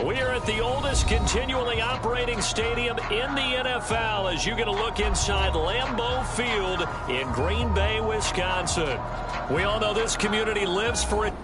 We are at the oldest continually operating stadium in the NFL as you get a look inside Lambeau Field in Green Bay, Wisconsin. We all know this community lives for it.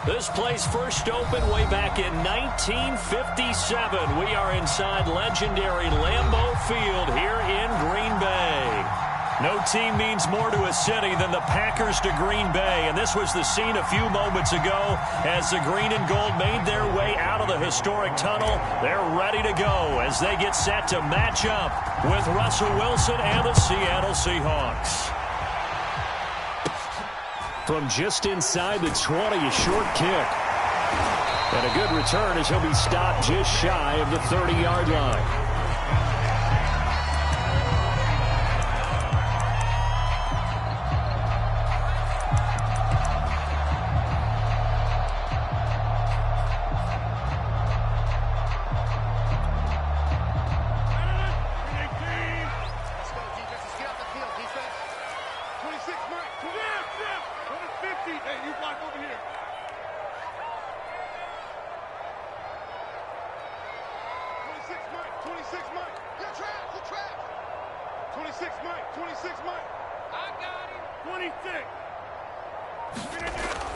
This place first opened way back in 1957. We are inside legendary Lambeau Field here in Green Bay. No team means more to a city than the Packers to Green Bay, and this was the scene a few moments ago as the green and gold made their way out of the historic tunnel. They're ready to go as they get set to match up with Russell Wilson and the Seattle Seahawks. From just inside the 20, a short kick. And a good return as he'll be stopped just shy of the 30-yard line.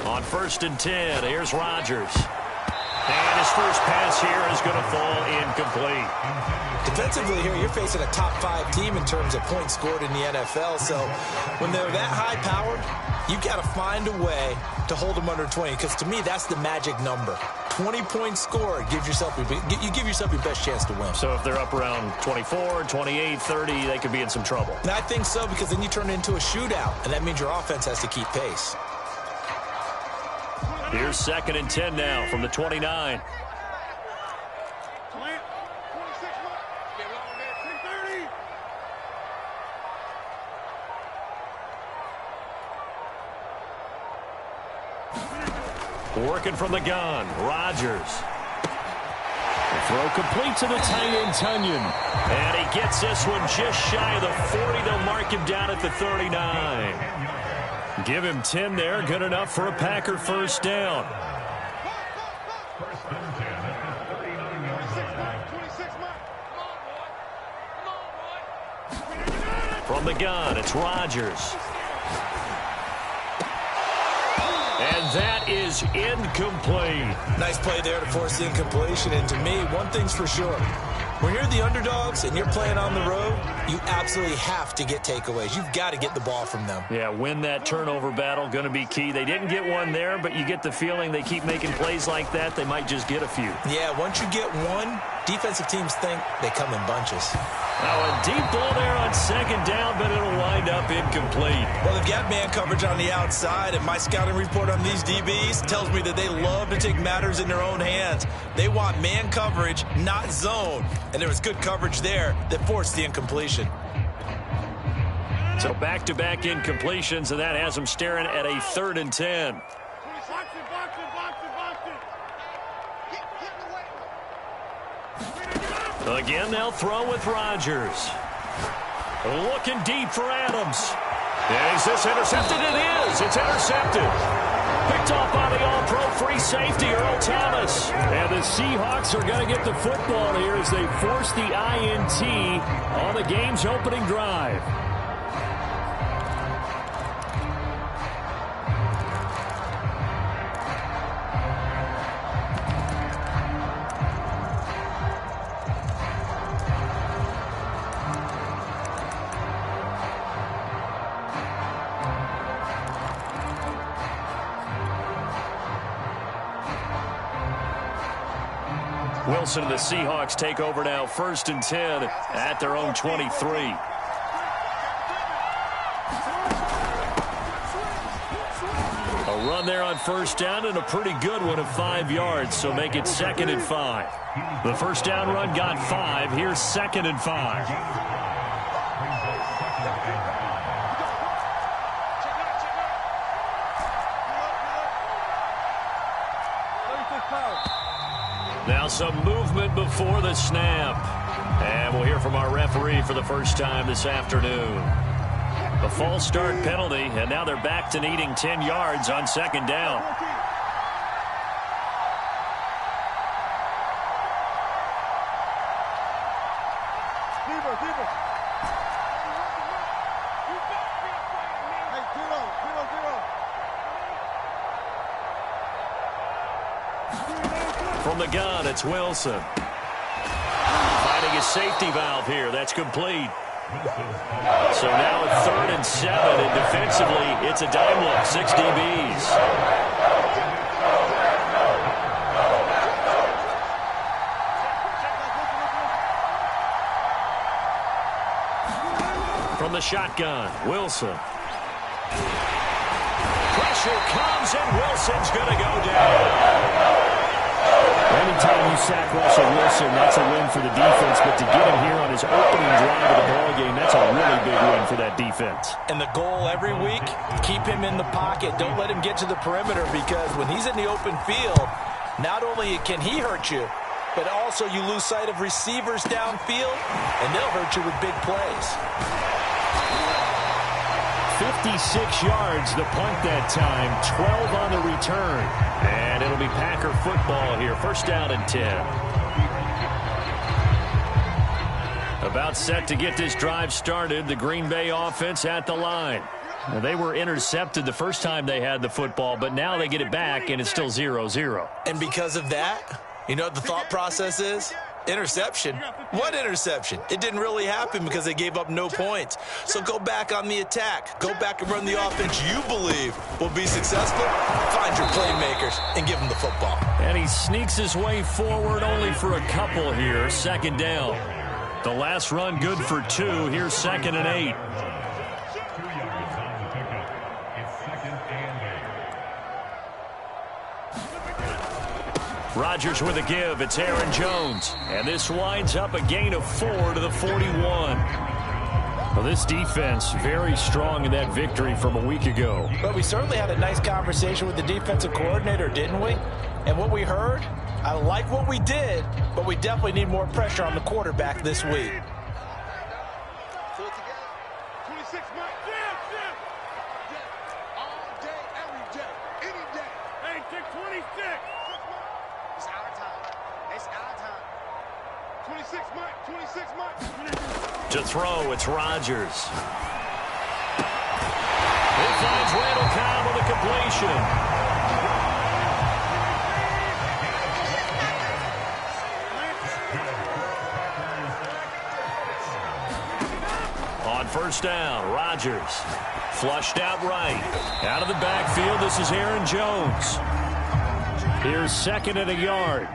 On 1st and 10, here's Rodgers. And his first pass here is going to fall incomplete. Defensively here, you're facing a top 5 team in terms of points scored in the NFL. So when they're that high powered, you've got to find a way to hold them under 20. Because to me, that's the magic number. 20 points scored gives yourself you give yourself your best chance to win. So if they're up around 24, 28, 30, they could be in some trouble. And I think so, because then you turn it into a shootout, and that means your offense has to keep pace. Here's 2nd and 10 now from the 29. Working from the gun, Rodgers. The throw complete to the tight end, Tunyon. And he gets this one just shy of the 40. They'll mark him down at the 39. Give him 10 there. Good enough for a Packer first down. From the gun, it's Rodgers. And that is incomplete. Nice play there to force the incompletion. And to me, one thing's for sure. When you're the underdogs and you're playing on the road, you absolutely have to get takeaways. You've got to get the ball from them. Yeah, win that turnover battle, going to be key. They didn't get one there, but you get the feeling they keep making plays like that, they might just get a few. Yeah, once you get one, defensive teams think they come in bunches. Now a deep ball there on 2nd down, but it'll wind up incomplete. Well, they've got man coverage on the outside, and my scouting report on these DBs tells me that they love to take matters in their own hands. They want man coverage, not zone. And there was good coverage there that forced the incompletion. So back-to-back incompletions, and that has them staring at a 3rd and 10. Again, they'll throw with Rodgers. Looking deep for Adams. And is this intercepted? It is. It's intercepted. Picked off by the all-pro free safety, Earl Thomas. And the Seahawks are going to get the football here as they force the INT on the game's opening drive. Wilson and the Seahawks take over now, 1st and 10 at their own 23. A run there on 1st down and a pretty good one of 5 yards, so make it 2nd and 5. The 1st down run got 5. Here's 2nd and 5. Now some movement before the snap. And we'll hear from our referee for the first time this afternoon. A false start penalty, and now they're back to needing 10 yards on 2nd down. From the gun, it's Wilson. Finding his safety valve here. That's complete. So now it's 3rd and 7, and defensively, it's a dime look, 6 DBs. From the shotgun, Wilson. Pressure comes, and Wilson's going to go down. Anytime you sack Russell Wilson, that's a win for the defense. But to get him here on his opening drive of the ballgame, that's a really big win for that defense. And the goal every week, keep him in the pocket. Don't let him get to the perimeter, because when he's in the open field, not only can he hurt you, but also you lose sight of receivers downfield, and they'll hurt you with big plays. 56 yards the punt that time, 12 on the return. And it'll be Packer football here, 1st down and 10. About set to get this drive started, the Green Bay offense at the line. Now, they were intercepted the first time they had the football, but now they get it back, and it's still 0-0. And because of that, you know what the thought process is? Interception? What interception? It didn't really happen because they gave up no points. So go back on the attack. Go back and run the offense you believe will be successful. Find your playmakers and give them the football. And he sneaks his way forward only for a couple here. 2nd down. The last run good for 2. Here's 2nd and 8. Rodgers with a give. It's Aaron Jones. And this winds up a gain of 4 to the 41. Well, this defense very strong in that victory from a week ago. But we certainly had a nice conversation with the defensive coordinator, didn't we? And what we heard, I like what we did, but we definitely need more pressure on the quarterback this week. To throw, it's Rodgers. He finds Randall Cobb with a completion. On 1st down, Rodgers flushed out right. Out of the backfield, this is Aaron Jones. Here's 2nd and a yard.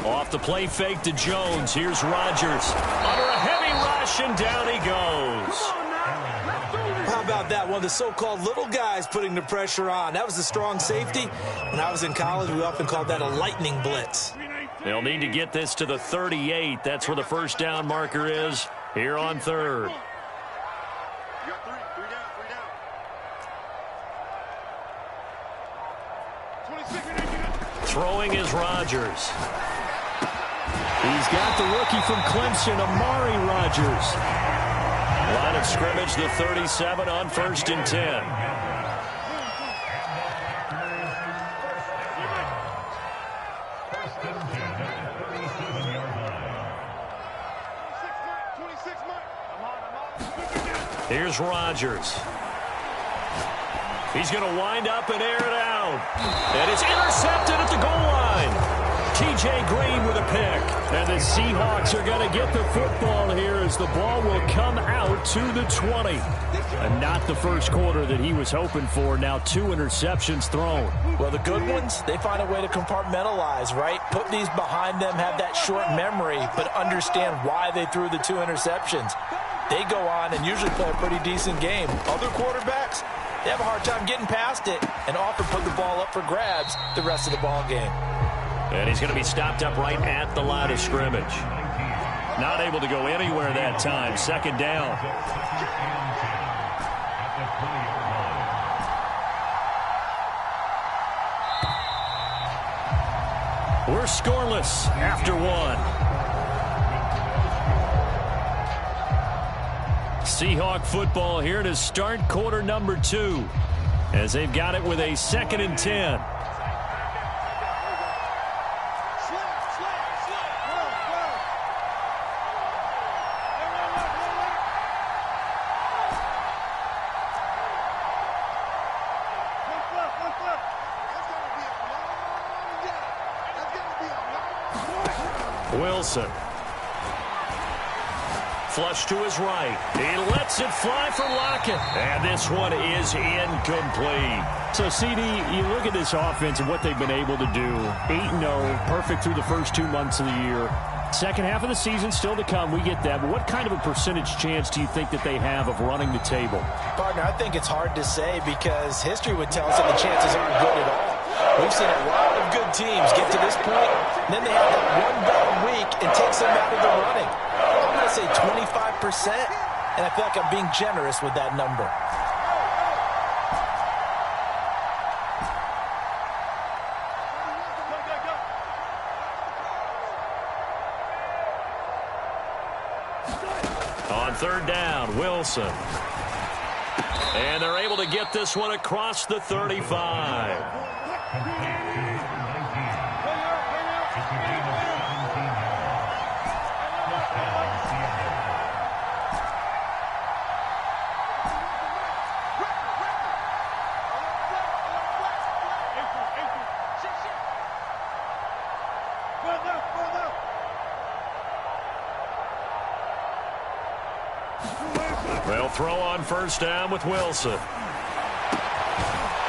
Off the play fake to Jones. Here's Rodgers. Under a heavy rush, and down he goes. How about that? One of the so-called little guys putting the pressure on. That was a strong safety. When I was in college, we often called that a lightning blitz. They'll need to get this to the 38. That's where the 1st down marker is here on 3rd. Throwing is Rodgers. He's got the rookie from Clemson, Amari Rodgers. Line of scrimmage, the 37 on 1st and 10. Here's Rodgers. He's going to wind up and air it out. And it's intercepted at the goal line. T.J. Green with a pick. And the Seahawks are going to get the football here as the ball will come out to the 20. And not the first quarter that he was hoping for. Now 2 interceptions thrown. Well, the good ones, they find a way to compartmentalize, right? Put these behind them, have that short memory, but understand why they threw the 2 interceptions. They go on and usually play a pretty decent game. Other quarterbacks, they have a hard time getting past it and often put the ball up for grabs the rest of the ball game. And he's going to be stopped up right at the line of scrimmage. Not able to go anywhere that time. 2nd down. We're scoreless after 1. Seahawk football here to start quarter number 2 as they've got it with a 2nd and 10. Wilson. Flush to his right. He lets it fly for Lockett. And this one is incomplete. So, CD, you look at this offense and what they've been able to do. 8-0, perfect through the first 2 months of the year. Second half of the season still to come. We get that. But what kind of a percentage chance do you think that they have of running the table? Partner, I think it's hard to say because history would tell us that the chances aren't good at all. We've seen a lot of good teams get to this point, and then they have that one bad week and takes them out of the running. I'm going to say 25%, and I feel like I'm being generous with that number. On 3rd down, Wilson. And they're able to get this one across the 35. They'll throw on 1st down with Wilson. Well,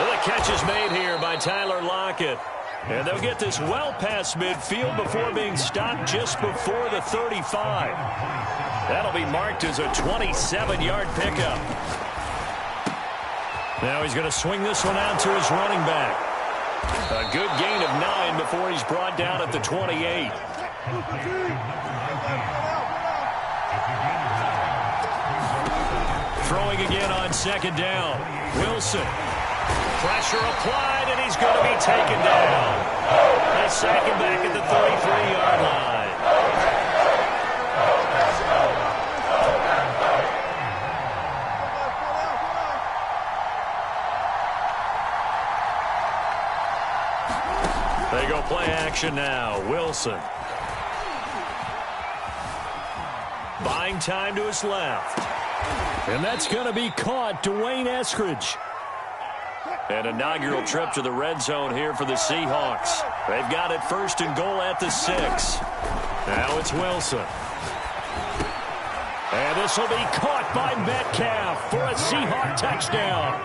the catch is made here by Tyler Lockett. And they'll get this well past midfield before being stopped just before the 35. That'll be marked as a 27-yard pickup. Now he's going to swing this one out to his running back. A good gain of 9 before he's brought down at the 28. Throwing again on 2nd down. Wilson. Pressure applied, and he's going to be taken down. They sack him back at the 33-yard line. They go play action now. Wilson. Buying time to his left. And that's going to be caught. Dwayne Eskridge. An inaugural trip to the red zone here for the Seahawks. They've got it 1st and goal at the 6. Now it's Wilson. And this will be caught by Metcalf for a Seahawk touchdown.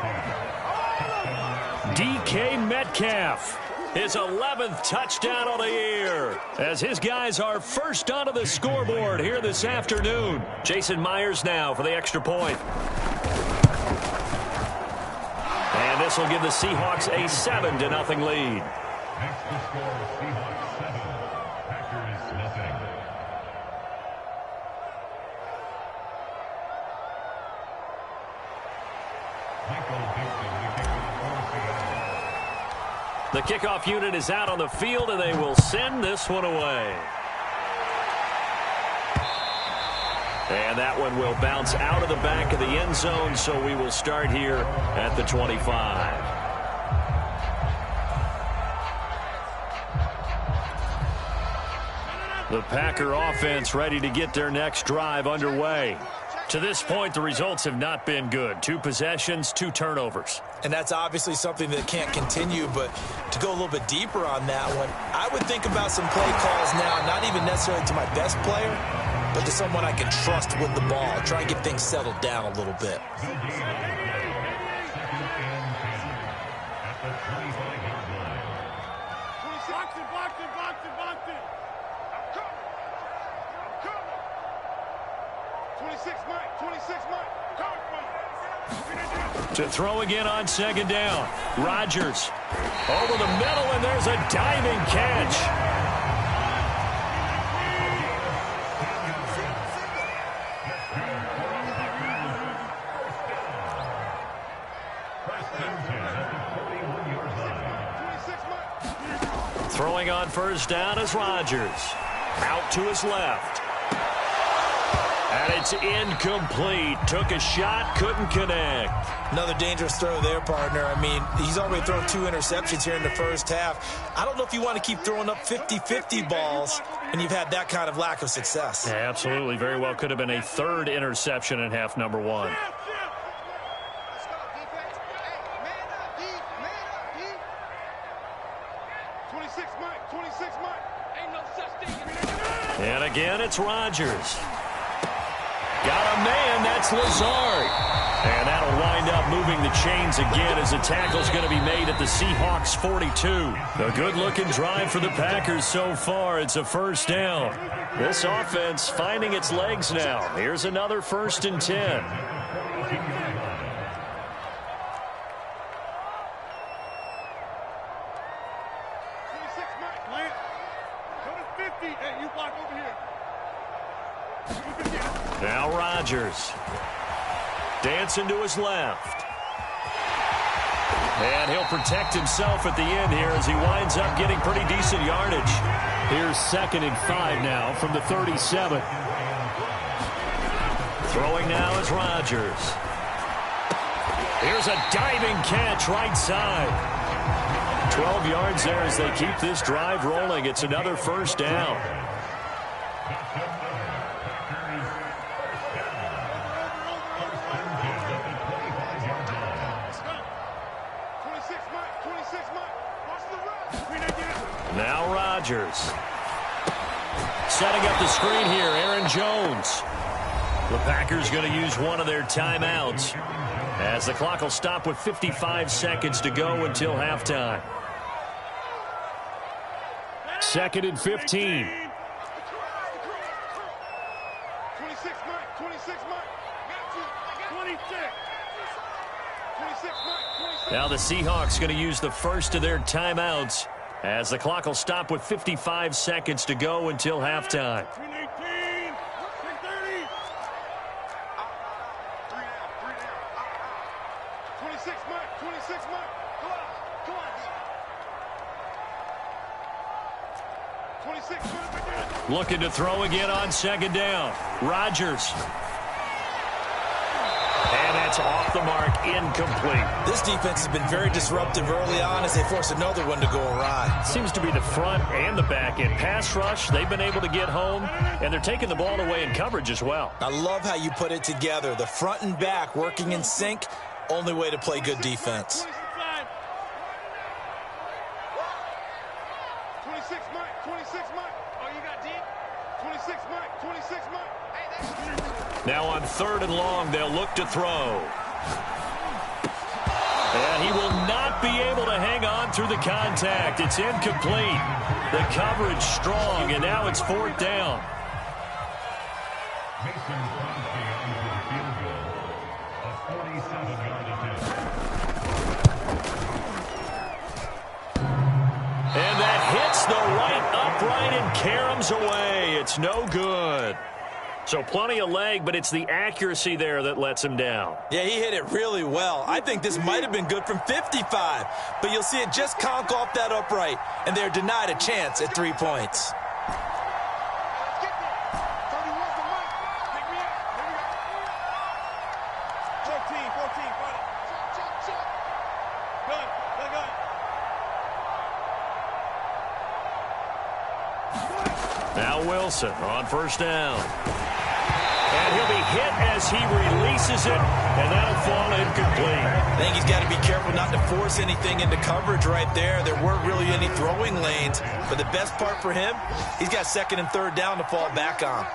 DK Metcalf. His 11th touchdown on the year as his guys are first onto the scoreboard here this afternoon. Jason Myers now for the extra point. And this will give the Seahawks a 7-0 lead. Next to score, Seahawks 7, Packers nothing. Michael Dixon, the kicker for Seattle. The kickoff unit is out on the field, and they will send this one away. And that one will bounce out of the back of the end zone, so we will start here at the 25. The Packer offense ready to get their next drive underway. To this point, the results have not been good. 2 possessions, 2 turnovers. And that's obviously something that can't continue, but to go a little bit deeper on that one, I would think about some play calls now, not even necessarily to my best player, but to someone I can trust with the ball. Try and get things settled down a little bit. To throw again on second down. Rodgers over the middle, and there's a diving catch. Throwing on first down is Rodgers. Out to his left. And it's incomplete. Took a shot, couldn't connect. Another dangerous throw there, partner. I mean, he's already thrown 2 interceptions here in the first half. I don't know if you want to keep throwing up 50-50 balls when you've had that kind of lack of success. Yeah, absolutely. Very well could have been a 3rd interception in half number 1. And again, it's Rodgers. Got a man, that's Lazard. And that'll wind up moving the chains again as the tackle's going to be made at the Seahawks 42. A good-looking drive for the Packers so far. It's a first down. This offense finding its legs now. Here's another 1st and 10. Now Rodgers. Dancing to his left. And he'll protect himself at the end here as he winds up getting pretty decent yardage. Here's 2nd and 5 now from the 37. Throwing now is Rodgers. Here's a diving catch right side. 12 yards there as they keep this drive rolling. It's another first down. Now Rodgers. Setting up the screen here, Aaron Jones. The Packers going to use one of their timeouts as the clock will stop with 55 seconds to go until halftime. 2nd and 15. Now the Seahawks going to use the first of their timeouts as the clock will stop with 55 seconds to go until halftime. Looking to throw again on second down. Rodgers. And that's off the mark, incomplete. This defense has been very disruptive early on as they force another one to go awry. Seems to be the front and the back end. Pass rush, they've been able to get home, and they're taking the ball away in coverage as well. I love how you put it together. The front and back working in sync, only way to play good defense. Now on 3rd and long, they'll look to throw. And he will not be able to hang on through the contact. It's incomplete. The coverage strong, and now it's 4th down. And that hits the right upright and caroms away. It's no good. So plenty of leg, but it's the accuracy there that lets him down. Yeah, he hit it really well. I think this might have been good from 55, but you'll see it just conk off that upright, and they're denied a chance at 3 points. Now Wilson on first down. And he'll be hit as he releases it, and that'll fall incomplete. I think he's got to be careful not to force anything into coverage right there. There weren't really any throwing lanes, but the best part for him, he's got second and third down to fall back on.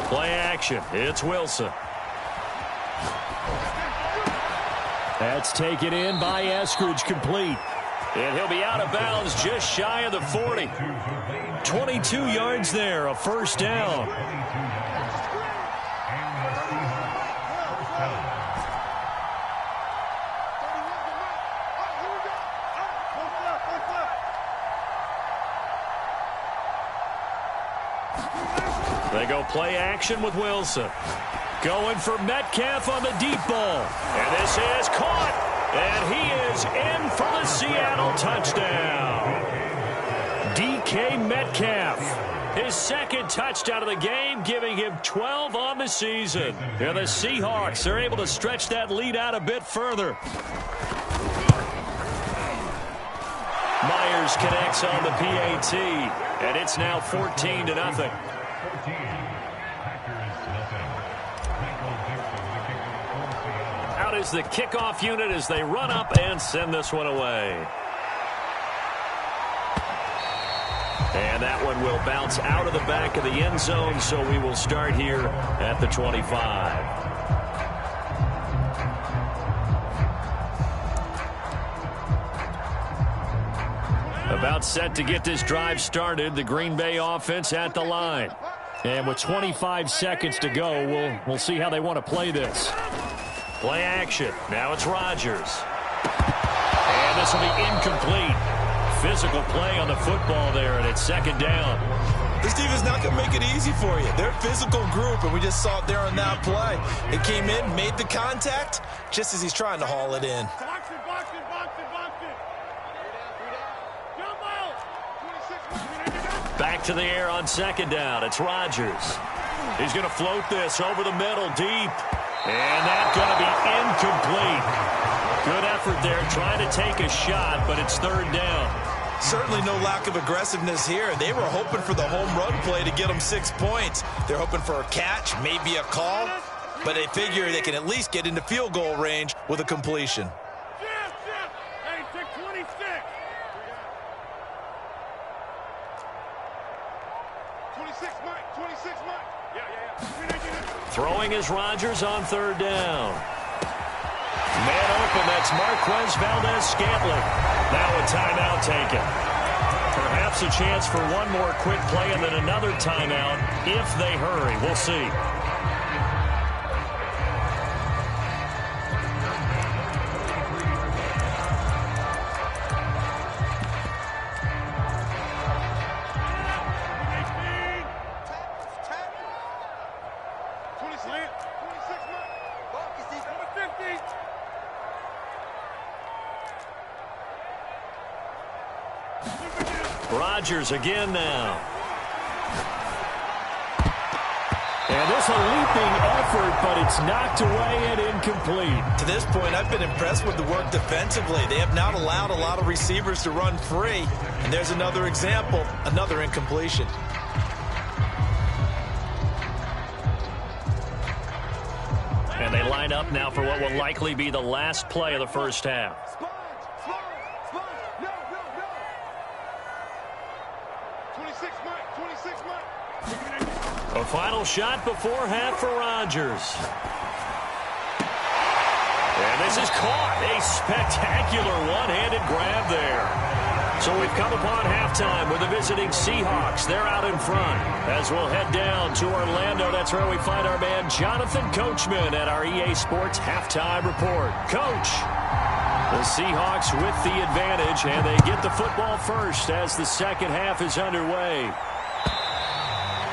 Play action. It's Wilson. That's taken in by Eskridge, complete. And he'll be out of bounds just shy of the 40. 22 yards there, a first down. They go play action with Wilson. Going for Metcalf on the deep ball. And this is caught. And he is in for the Seattle touchdown. DK Metcalf. His second touchdown of the game, giving him 12 on the season. And the Seahawks are able to stretch that lead out a bit further. Myers connects on the PAT. And it's now 14-0. Out is the kickoff unit as they run up and send this one away. And that one will bounce out of the back of the end zone, so we will start here at the 25. About set to get this drive started, the Green Bay offense at the line. And with 25 seconds to go, we'll see how they want to play this. Play action. Now it's Rodgers. And this will be incomplete. Physical play on the football there, and it's second down. This defense is not going to make it easy for you. They're a physical group, and we just saw it there on that play. It came in, made the contact, just as he's trying to haul it in. Back to the air on second down. It's Rodgers. He's going to float this over the middle, deep. And that's going to be incomplete. Good effort there, trying to take a shot, but it's third down. Certainly no lack of aggressiveness here. They were hoping for the home run play to get them 6 points. They're hoping for a catch, maybe a call, but they figure they can at least get into field goal range with a completion. Throwing is Rodgers on third down. Man open, that's Marquez Valdez-Scantling. Now a timeout taken. Perhaps a chance for one more quick play and then another timeout if they hurry. We'll see. Rodgers again now. And this a leaping effort, but it's knocked away and incomplete. To this point, I've been impressed with the work defensively. They have not allowed a lot of receivers to run free. And there's another example, another incompletion. And they line up now for what will likely be the last play of the first half. A final shot before half for Rodgers. And this is caught. A spectacular one-handed grab there. So we've come upon halftime with the visiting Seahawks. They're out in front. As we'll head down to Orlando, that's where we find our man Jonathan Coachman at our EA Sports Halftime Report. Coach, the Seahawks with the advantage, and they get the football first as the second half is underway.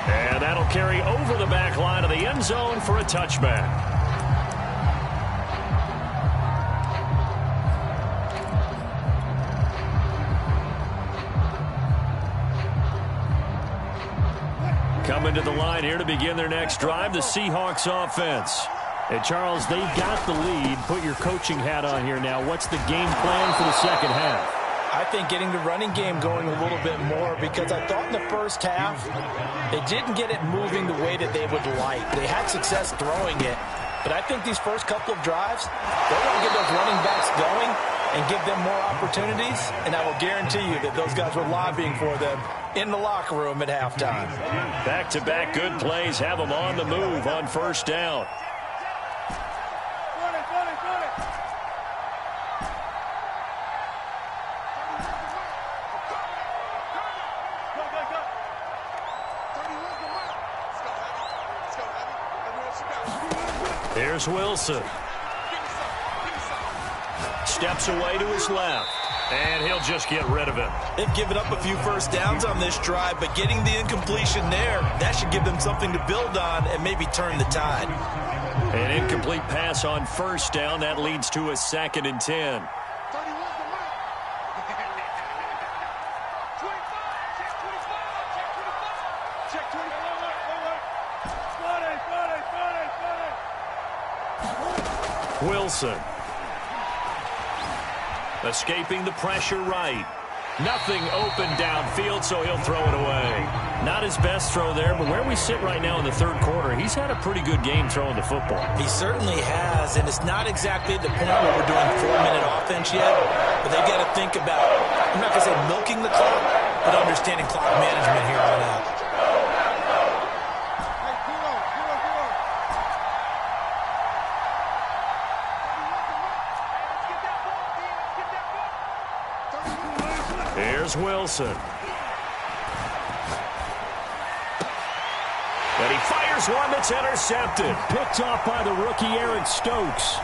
And that'll carry over the back line of the end zone for a touchback. Coming to the line here to begin their next drive, the Seahawks offense. Hey, Charles, they've got the lead. Put your coaching hat on here now. What's the game plan for the second half? I think getting the running game going a little bit more, because I thought in the first half they didn't get it moving the way that they would like. They had success throwing it, but I think these first couple of drives, they want to get those running backs going and give them more opportunities, and I will guarantee you that those guys were lobbying for them in the locker room at halftime. Back-to-back good plays have them on the move on first down. Here's Wilson. Steps away to his left. And he'll just get rid of it. They've given up a few first downs on this drive, but getting the incompletion there, that should give them something to build on and maybe turn the tide. An incomplete pass on first down. That leads to a 2nd and 10. Wilson. Escaping the pressure right. Nothing open downfield, so he'll throw it away. Not his best throw there, but where we sit right now in the third quarter, he's had a pretty good game throwing the football. He certainly has, and it's not exactly the point where we're doing 4-minute offense yet, but they've got to think about, I'm not going to say milking the clock, but understanding clock management here on out. Here's Wilson. And he fires one that's intercepted. Picked off by the rookie Eric Stokes.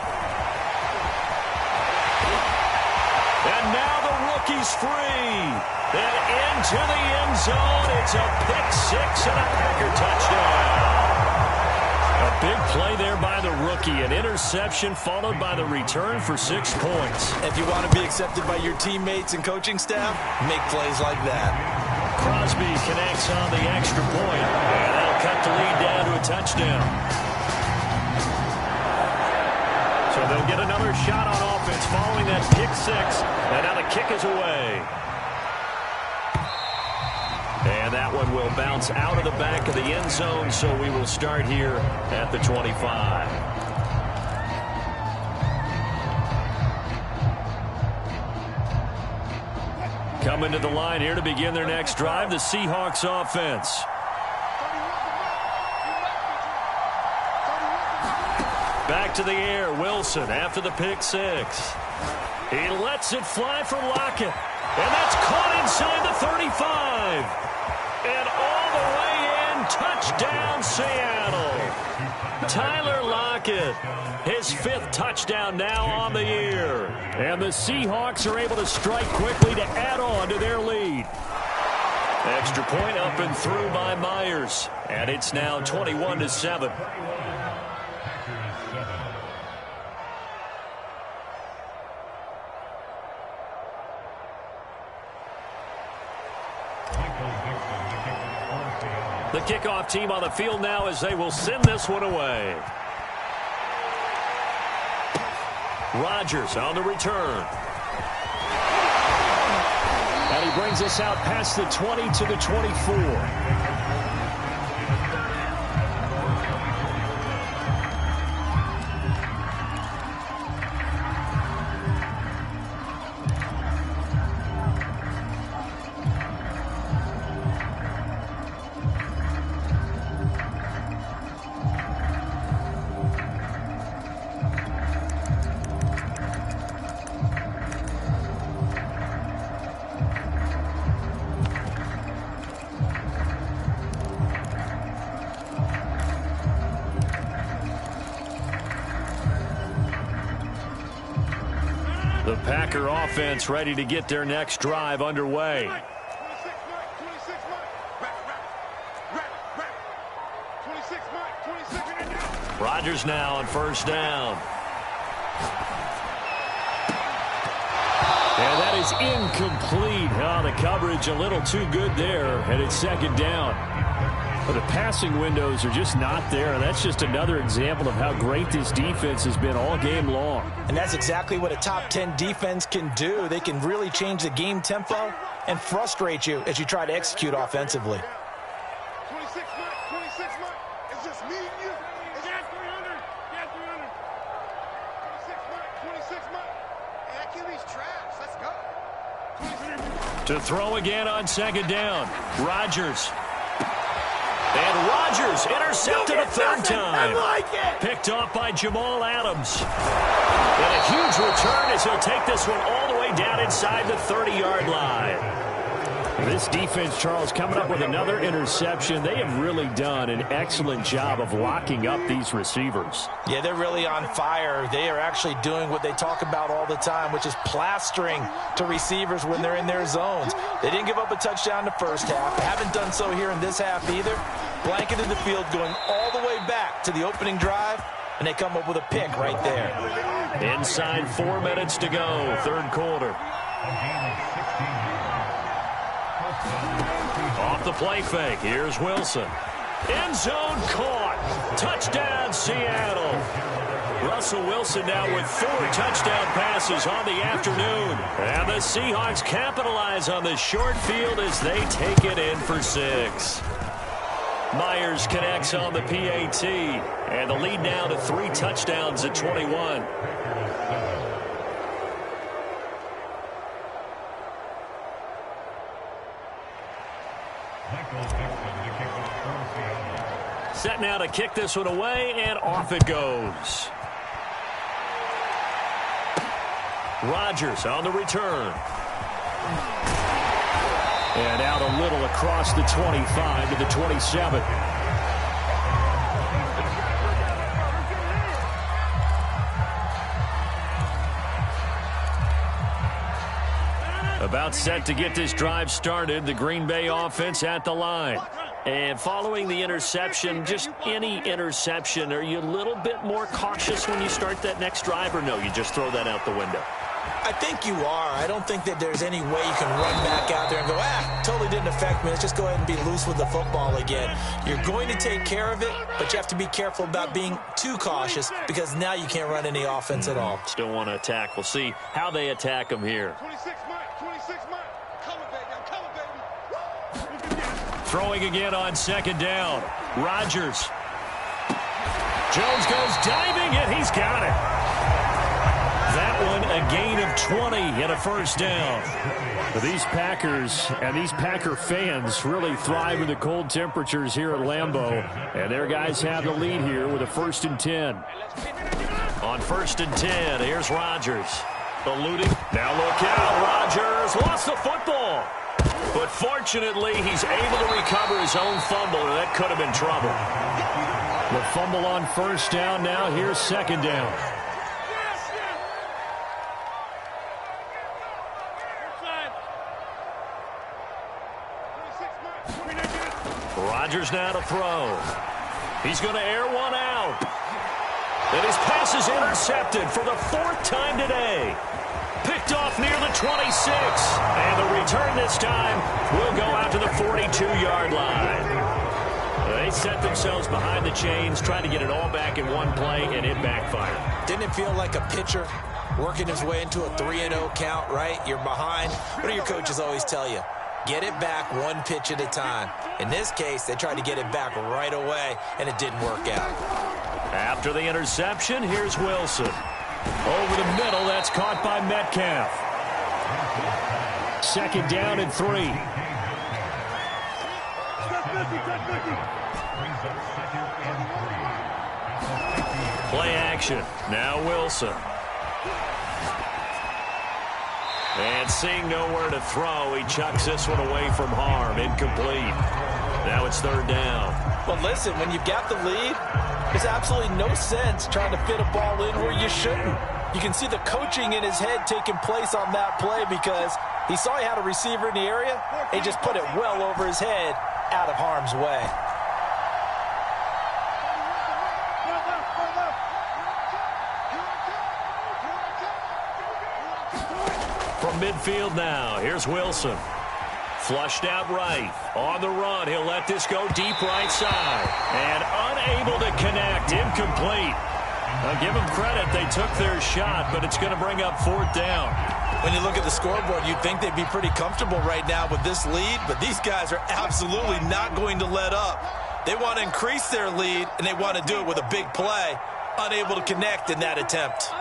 And now the rookie's free. Then into the end zone. It's a pick six and a Packer touchdown. A big play there by the rookie. An interception followed by the return for 6 points. If you want to be accepted by your teammates and coaching staff, make plays like that. Crosby connects on the extra point, and that'll cut the lead down to a touchdown. So they'll get another shot on offense following that pick six, and now the kick is away. And that one will bounce out of the back of the end zone, so we will start here at the 25. Coming to the line here to begin their next drive, the Seahawks offense. Back to the air, Wilson after the pick six. He lets it fly for Lockett. And that's caught inside the 35. And all the way in, touchdown Seattle. Tyler Lockett, his 5th touchdown now on the year. And the Seahawks are able to strike quickly to add on to their lead. Extra point up and through by Myers. And it's now 21-7. The kickoff team on the field now as they will send this one away. Rodgers on the return. And he brings us out past the 20 to the 24. The Packer offense ready to get their next drive underway. Rodgers now on first down. And that is incomplete. Oh, the coverage a little too good there, and it's second down. But the passing windows are just not there, and that's just another example of how great this defense has been all game long. And that's exactly what a top 10 defense can do. They can really change the game tempo and frustrate you as you try to execute offensively. 26 Mike. It's just me and you. It's at 300. Yeah, 300. 26 Mike. Hey, that QB's trash. Let's go. To throw again on second down. Rodgers. And Rodgers intercepted a third time. Picked off by Jamal Adams. And a huge return as he'll take this one all the way down inside the 30-yard line. This defense, Charles, coming up with another interception. They have really done an excellent job of locking up these receivers. Yeah, they're really on fire. They are actually doing what they talk about all the time, which is plastering to receivers when they're in their zones. They didn't give up a touchdown the first half. They haven't done so here in this half either. Blanketed the field going all the way back to the opening drive, and they come up with a pick right there. Inside 4 minutes to go, third quarter. Off the play fake, here's Wilson. End zone caught. Touchdown, Seattle. Russell Wilson now with 4 touchdown passes on the afternoon. And the Seahawks capitalize on the short field as they take it in for 6. Myers connects on the PAT. And the lead now to 3 touchdowns at 21. Set now to kick this one away, and off it goes. Rodgers on the return. And out a little across the 25 to the 27. About set to get this drive started, the Green Bay offense at the line. And following the interception, just any interception, are you a little bit more cautious when you start that next drive, or no, you just throw that out the window? I think you are. I don't think that there's any way you can run back out there and go, totally didn't affect me. Let's just go ahead and be loose with the football again. You're going to take care of it, but you have to be careful about being too cautious because now you can't run any offense at all. Still want to attack. We'll see how they attack them here. 26 Mike. Coming, baby. I'm coming, baby. Throwing again on second down. Rodgers. Jones goes diving, and he's got it. That one a gain of 20 and a first down. These Packers and these Packer fans really thrive in the cold temperatures here at Lambeau. And their guys have the lead here with a 1st and 10. On 1st and 10, here's Rodgers. Eluding. Now look out. Rodgers lost the football. But fortunately, he's able to recover his own fumble, and that could have been trouble. The fumble on first down. Now here's second down. Rodgers now to throw. He's going to air one out. And his pass is intercepted for the 4th time today. Picked off near the 26. And the return this time will go out to the 42-yard line. They set themselves behind the chains, trying to get it all back in one play, and it backfired. Didn't it feel like a pitcher working his way into a 3-0 count, right? You're behind. What do your coaches always tell you? Get it back one pitch at a time. In this case, they tried to get it back right away, and it didn't work out. After the interception, here's Wilson. Over the middle, that's caught by Metcalf. Second down and 3. Play action. Now Wilson. And seeing nowhere to throw, he chucks this one away from harm. Incomplete. Now it's 3rd down. But listen, when you've got the lead, there's absolutely no sense trying to fit a ball in where you shouldn't. You can see the coaching in his head taking place on that play because he saw he had a receiver in the area. He just put it well over his head out of harm's way. From midfield now, here's Wilson. Flushed out right. On the run, he'll let this go deep right side. And unable to connect. Incomplete. Now give them credit. They took their shot, but it's going to bring up 4th down. When you look at the scoreboard, you'd think they'd be pretty comfortable right now with this lead, but these guys are absolutely not going to let up. They want to increase their lead, and they want to do it with a big play. Unable to connect in that attempt.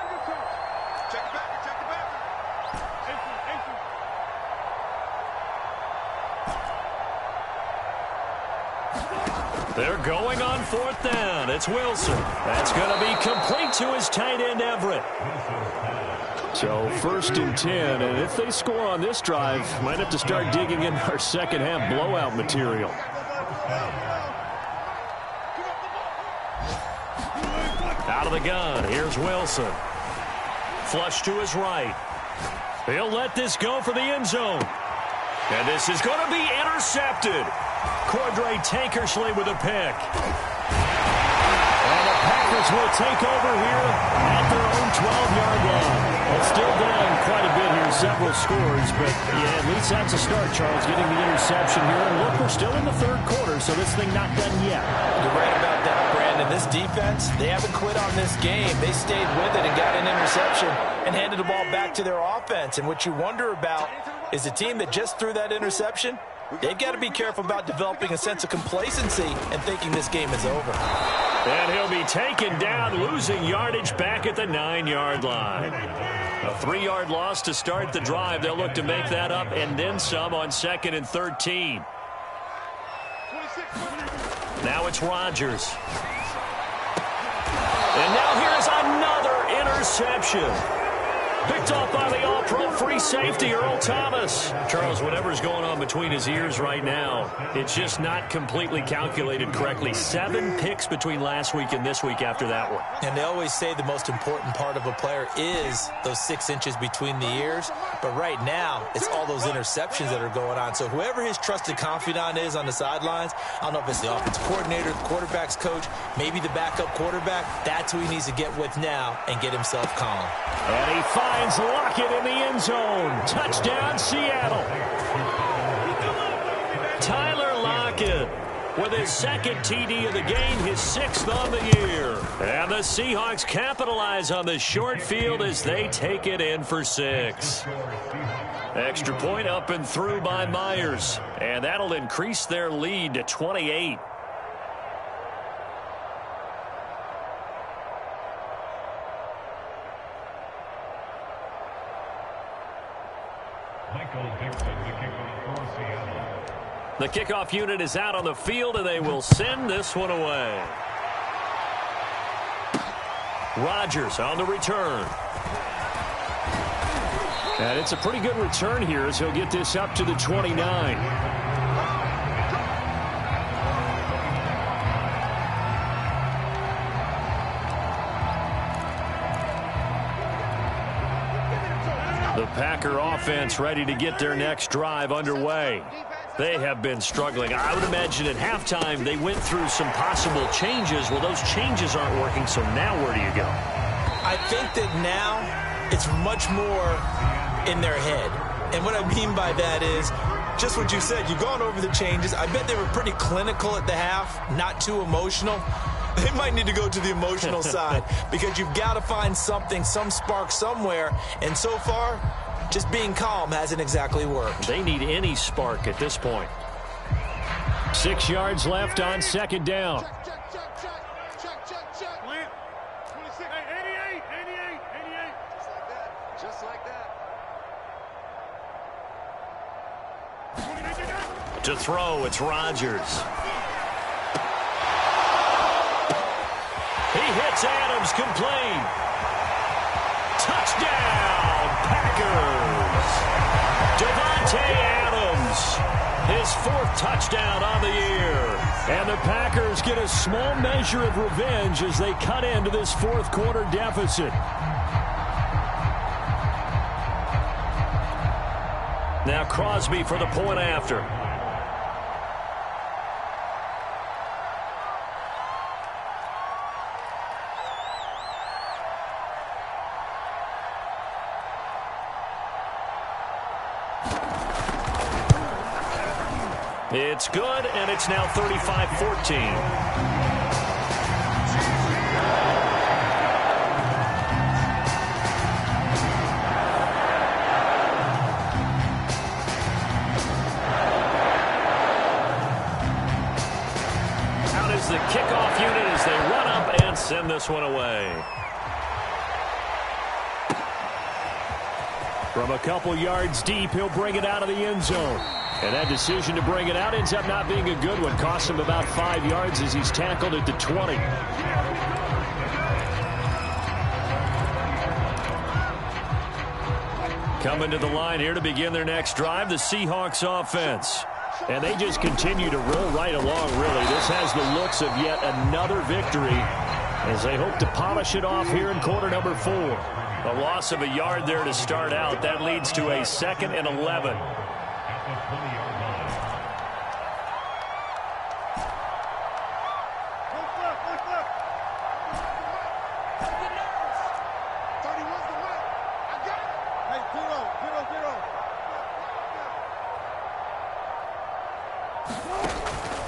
They're going on 4th down. It's Wilson. That's going to be complete to his tight end, Everett. So 1st and 10, and if they score on this drive, might have to start digging in our second half blowout material. Out of the gun, here's Wilson. Flush to his right. He'll let this go for the end zone. And this is going to be intercepted. Cordray Tankersley with a pick. And the Packers will take over here at their own 12-yard line. It's still down quite a bit here, several scores, but yeah, at least that's a start, Charles, getting the interception here. And look, we're still in the 3rd quarter, so this thing not done yet. You're right about that, Brandon. This defense, they haven't quit on this game. They stayed with it and got an interception and handed the ball back to their offense. And what you wonder about is the team that just threw that interception, they've got to be careful about developing a sense of complacency and thinking this game is over. And he'll be taken down, losing yardage back at the 9-yard line. A 3-yard loss to start the drive. They'll look to make that up and then some on 2nd and 13. Now it's Rodgers. And now here's another interception. Picked off by the all-pro free safety, Earl Thomas. Charles, whatever's going on between his ears right now, it's just not completely calculated correctly. 7 picks between last week and this week after that one. And they always say the most important part of a player is those 6 inches between the ears. But right now, it's all those interceptions that are going on. So whoever his trusted confidant is on the sidelines, I don't know if it's the offensive coordinator, the quarterback's coach, maybe the backup quarterback, that's who he needs to get with now and get himself calm. And he finds Lockett in the end zone. Touchdown, Seattle. Tyler Lockett with his 2nd TD of the game, his 6th on the year. And the Seahawks capitalize on the short field as they take it in for 6. Extra point up and through by Myers. And that'll increase their lead to 28. The kickoff unit is out on the field, and they will send this one away. Rodgers on the return. And it's a pretty good return here as he'll get this up to the 29. The Packer offense ready to get their next drive underway. They have been struggling. I would imagine at halftime they went through some possible changes. Well, those changes aren't working, so now where do you go? I think that now it's much more in their head. And what I mean by that is just what you said. You've gone over the changes. I bet they were pretty clinical at the half, not too emotional. They might need to go to the emotional side because you've got to find something, some spark somewhere. And so far, just being calm hasn't exactly worked. They need any spark at this point. 6 yards left on 2nd down. Check. 26, 88. Just like that. To throw, it's Rodgers. He hits Adams, complete. Touchdown, Packers. Devontae Adams, his 4th touchdown on the year. And the Packers get a small measure of revenge as they cut into this 4th quarter deficit. Now Crosby for the point after. It's good, and it's now 35-14. The kickoff unit as they run up and send this one away. From a couple yards deep, he'll bring it out of the end zone. And that decision to bring it out ends up not being a good one. Costs him about 5 yards as he's tackled at the 20. Coming to the line here to begin their next drive, the Seahawks offense. And they just continue to roll right along, really. This has the looks of yet another victory as they hope to polish it off here in quarter number 4. A loss of a yard there to start out. That leads to a 2nd and 11.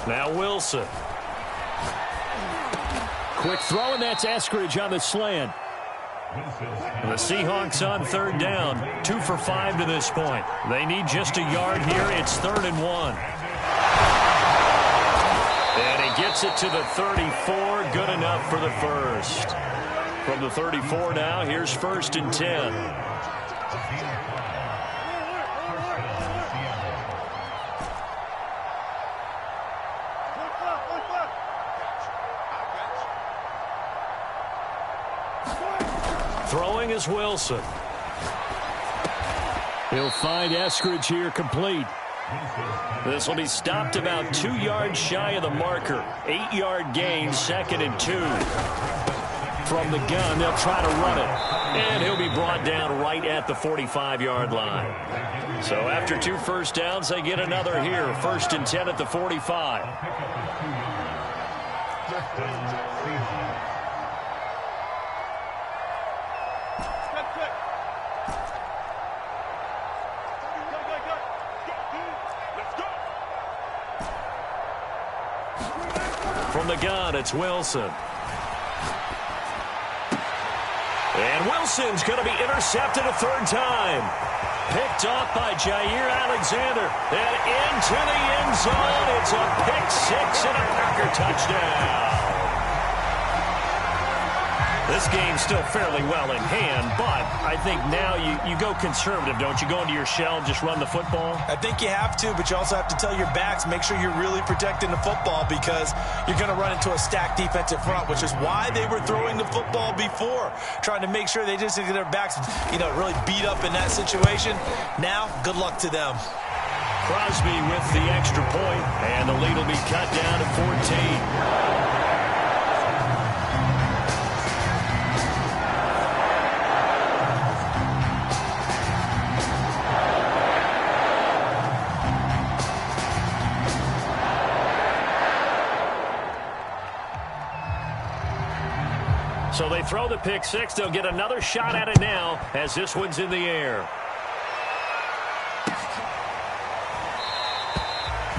Now Wilson. Quick throw, and that's Eskridge on the slant. The Seahawks on 3rd down. 2 for 5 to this point. They need just a yard here. It's 3rd and 1. And he gets it to the 34. Good enough for the first. From the 34 now, here's 1st and 10. Throwing is Wilson. He'll find Eskridge here complete. This will be stopped about 2 yards shy of the marker. 8-yard gain, 2nd and 2. From the gun, they'll try to run it. And he'll be brought down right at the 45-yard line. So after 2 first downs, they get another here. 1st and 10 at the 45. From the gun, it's Wilson. And Wilson's going to be intercepted a 3rd time. Picked off by Jair Alexander. And into the end zone. It's a pick 6 and a Packer touchdown. This game's still fairly well in hand, but I think now you go conservative, don't you? Go into your shell and just run the football? I think you have to, but you also have to tell your backs, make sure you're really protecting the football because you're going to run into a stacked defensive front, which is why they were throwing the football before, trying to make sure they just get their backs, really beat up in that situation. Now, good luck to them. Crosby with the extra point, and the lead will be cut down to 14. So they throw the pick 6. They'll get another shot at it now as this one's in the air.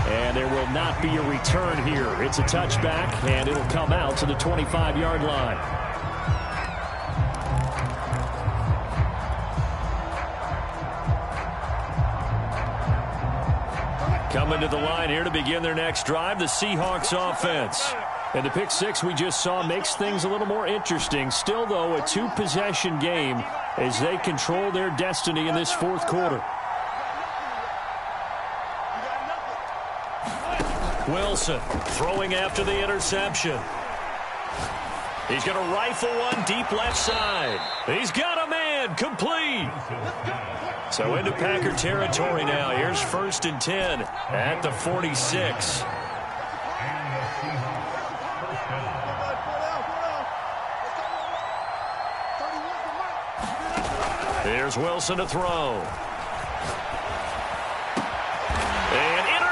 And there will not be a return here. It's a touchback, and it'll come out to the 25-yard line. Coming to the line here to begin their next drive, the Seahawks offense. And the pick 6 we just saw makes things a little more interesting. Still, though, a 2-possession game as they control their destiny in this 4th quarter. Wilson throwing after the interception. He's going to rifle one deep left side. He's got a man, complete. So into Packer territory now. Here's 1st and 10 at the 46. Here's Wilson to throw.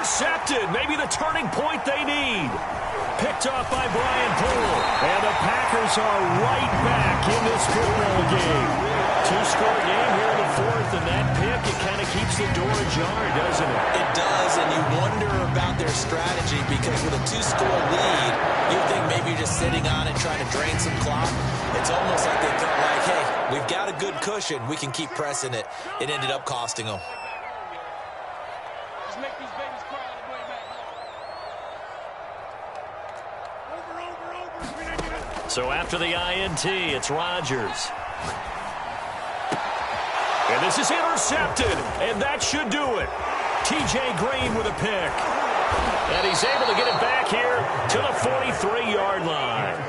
intercepted. Maybe the turning point they need. Picked off by Brian Poole. And the Packers are right back in this football game. Two-score game here in the fourth, and that pick, it kind of keeps the door ajar, doesn't it? It does, and you wonder about their strategy because with a two-score lead, you think maybe you're just sitting on it trying to drain some clock. It's almost like they felt like, hey, we've got a good cushion. We can keep pressing it. It ended up costing them. Just make these babies cry all the way back home. Over. So after the INT, it's Rodgers. And this is intercepted, and that should do it. T.J. Green with a pick. And he's able to get it back here to the 43-yard line.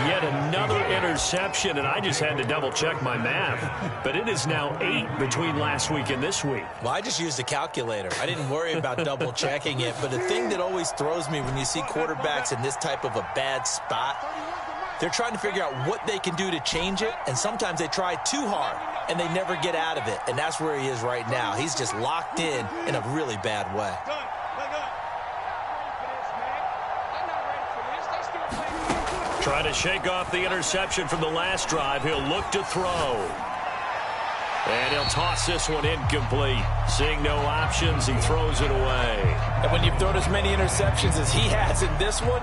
Yet another interception, and I just had to double-check my math. But it is now 8 between last week and this week. Well, I just used a calculator. I didn't worry about double-checking it. But the thing that always throws me when you see quarterbacks in this type of a bad spot, they're trying to figure out what they can do to change it, and sometimes they try too hard, and they never get out of it. And that's where he is right now. He's just locked in a really bad way. Trying to shake off the interception from the last drive. He'll look to throw. And he'll toss this one incomplete. Seeing no options, he throws it away. And when you've thrown as many interceptions as he has in this one,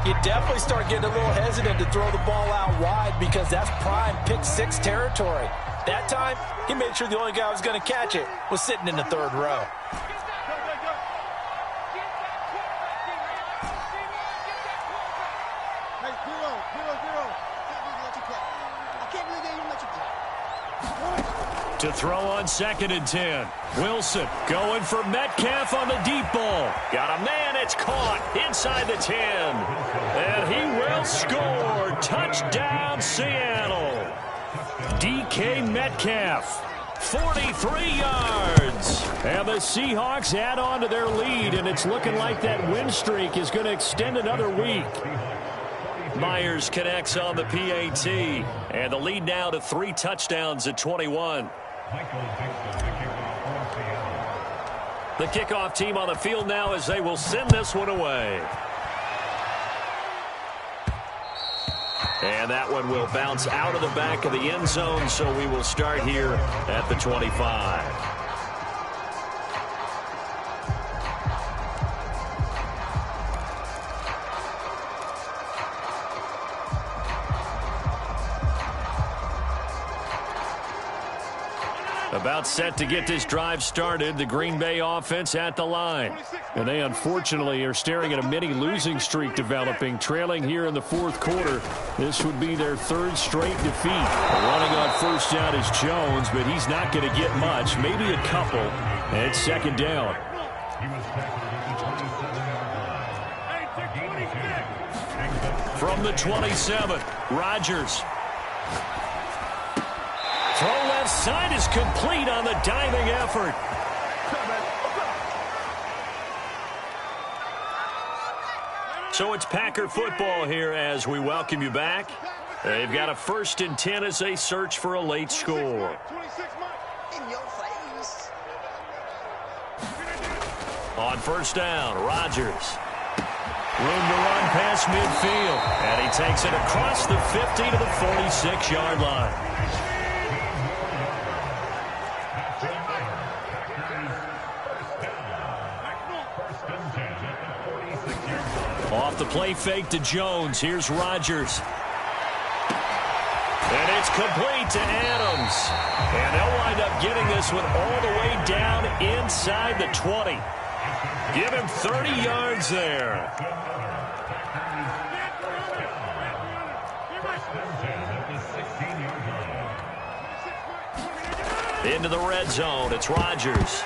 you definitely start getting a little hesitant to throw the ball out wide because that's prime pick-6 territory. That time, he made sure the only guy who was going to catch it was sitting in the third row. To throw on 2nd and 10. Wilson going for Metcalf on the deep ball. Got a man, it's caught inside the 10. And he will score. Touchdown, Seattle. DK Metcalf, 43 yards. And the Seahawks add on to their lead, and it's looking like that win streak is going to extend another week. Myers connects on the PAT, and the lead now to 3 touchdowns at 21. The kickoff team on the field now as they will send this one away. And that one will bounce out of the back of the end zone, so we will start here at the 25. About set to get this drive started. The Green Bay offense at the line. And they unfortunately are staring at a mini losing streak developing, trailing here in the fourth quarter. This would be their 3rd straight defeat. Running on first down is Jones, but he's not going to get much, maybe a couple. And it's 2nd down. From the 27, Rodgers. Throw left side is complete on the diving effort. So it's Packer football here as we welcome you back. They've got a 1st and 10 as they search for a late score. In your face. On first down, Rodgers. Room to run past midfield. And he takes it across the 50 to the 46-yard line. Off the play fake to Jones. Here's Rodgers. And it's complete to Adams. And they'll wind up getting this one all the way down inside the 20. Give him 30 yards there. Into the red zone. It's Rodgers.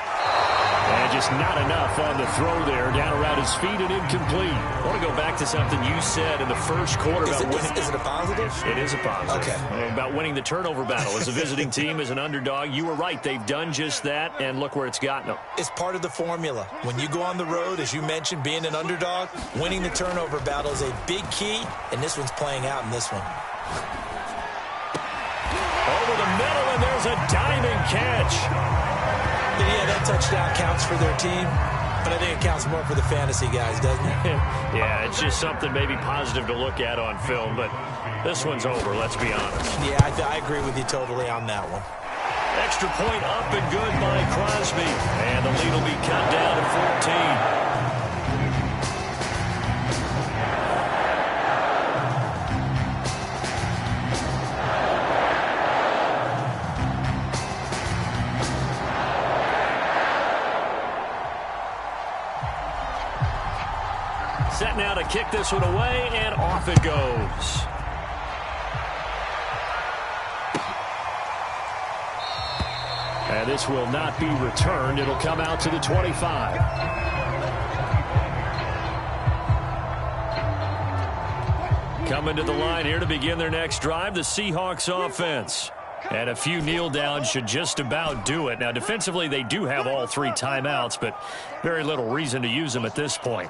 And just not enough on the throw there. Down around his feet and incomplete. I want to go back to something you said in the first quarter about winning. Is it a positive? It is a positive. Okay. About winning the turnover battle. As a visiting team, as an underdog, you were right. They've done just that, and look where it's gotten them. It's part of the formula. When you go on the road, as you mentioned, being an underdog, winning the turnover battle is a big key, and this one's playing out in this one. Over the middle, and there's a diving catch. Yeah, that touchdown counts for their team. but I think it counts more for the fantasy guys, doesn't it? Yeah, it's just something maybe positive to look at on film, but this one's over, let's be honest. Yeah, I agree with you totally on that one. Extra point up and good by Crosby. And the lead will be cut down to 14. Set now to kick this one away, and off it goes. And this will not be returned. It'll come out to the 25. Coming to the line here to begin their next drive, the Seahawks offense. And a few kneel downs should just about do it. Now, defensively, they do have all 3 timeouts, but very little reason to use them at this point.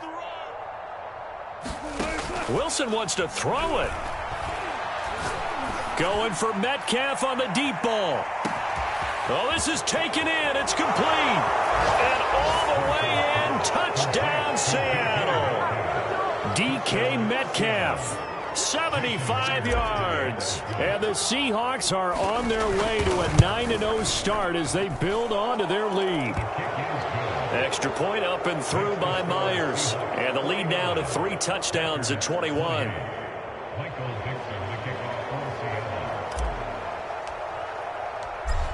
Wilson wants to throw it. Going for Metcalf on the deep ball. Oh, this is taken in. It's complete. And all the way in. Touchdown, Seattle. DK Metcalf. 75 yards. And the Seahawks are on their way to a 9-0 start as they build on to their lead. Extra point up and through by Myers. And the lead now to 3 touchdowns at 21.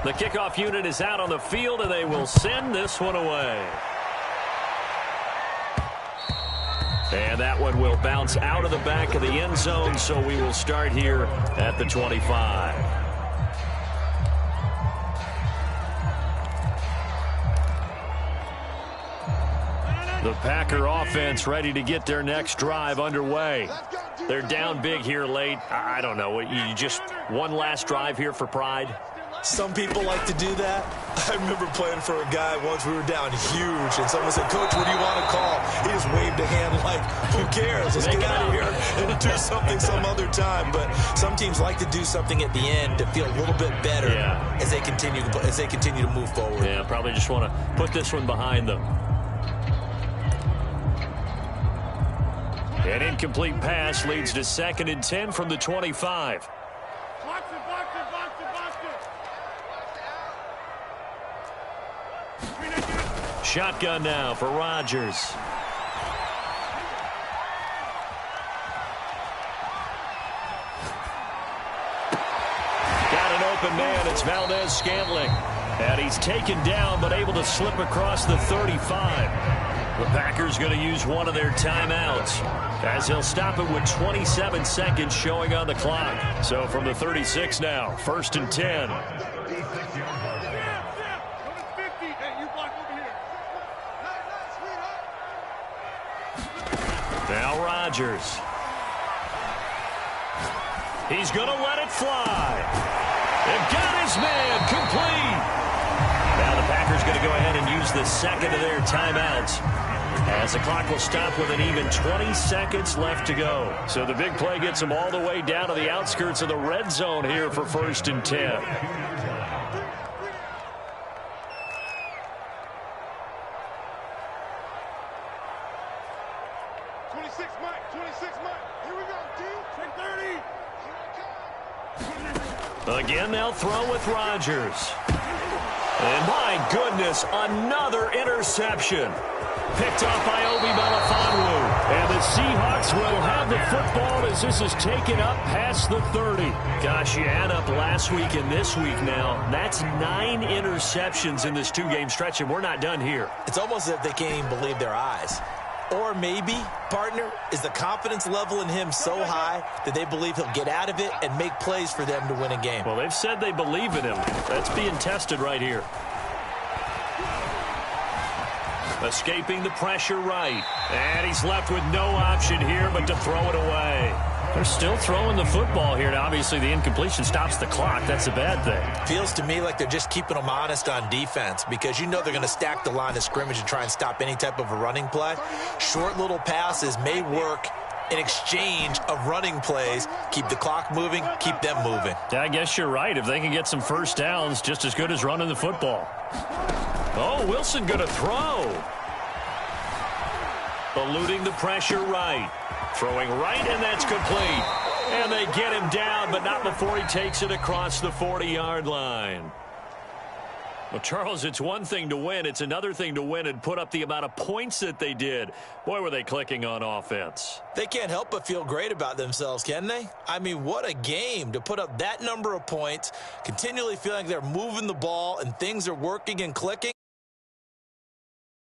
The kickoff unit is out on the field, and they will send this one away. And that one will bounce out of the back of the end zone, so we will start here at the 25. The Packer offense ready to get their next drive underway. They're down big here late. I don't know. You just one last drive here for pride? Some people like to do that. I remember playing for a guy once. We were down huge, and someone said, "Coach, what do you want to call?" He just waved a hand like, who cares? Let's get out of here and do something some other time. But some teams like to do something at the end to feel a little bit better as they continue to move forward. Yeah, probably just want to put this one behind them. An incomplete pass leads to 2nd and 10 from the 25. Shotgun now for Rodgers. Got an open man. It's Valdez-Scantling. And he's taken down but able to slip across the 35. The Packers going to use one of their timeouts as he'll stop it with 27 seconds showing on the clock. So from the 36 now, 1st and 10. Now Rodgers. He's going to let it fly. They've got his man complete. Now the Packers going to go ahead and use the 2nd of their timeouts as the clock will stop with an even 20 seconds left to go. So the big play gets them all the way down to the outskirts of the red zone here for 1st and 10. Again, they'll throw with Rodgers. And my goodness, another interception. Picked off by Obi Melifonwu. And the Seahawks will have the football as this is taken up past the 30. Gosh, you add up last week and this week now. That's 9 interceptions in this 2-game stretch, and we're not done here. It's almost as if they can't even believe their eyes. Or maybe, partner, is the confidence level in him so high that they believe he'll get out of it and make plays for them to win a game. Well, they've said they believe in him. That's being tested right here. Escaping the pressure right. And he's left with no option here but to throw it away. They're still throwing the football here. Now, obviously, the incompletion stops the clock. That's a bad thing. Feels to me like they're just keeping them honest on defense because you know they're going to stack the line of scrimmage and try and stop any type of a running play. Short little passes may work in exchange of running plays. Keep the clock moving, keep them moving. Yeah, I guess you're right. If they can get some first downs, just as good as running the football. Oh, Wilson going to throw. Eluding the pressure right. Throwing right, and that's complete. And they get him down, but not before he takes it across the 40-yard line. Well, Charles, it's one thing to win. It's another thing to win and put up the amount of points that they did. Boy, were they clicking on offense. They can't help but feel great about themselves, can they? I mean, what a game to put up that number of points, continually feeling like they're moving the ball and things are working and clicking.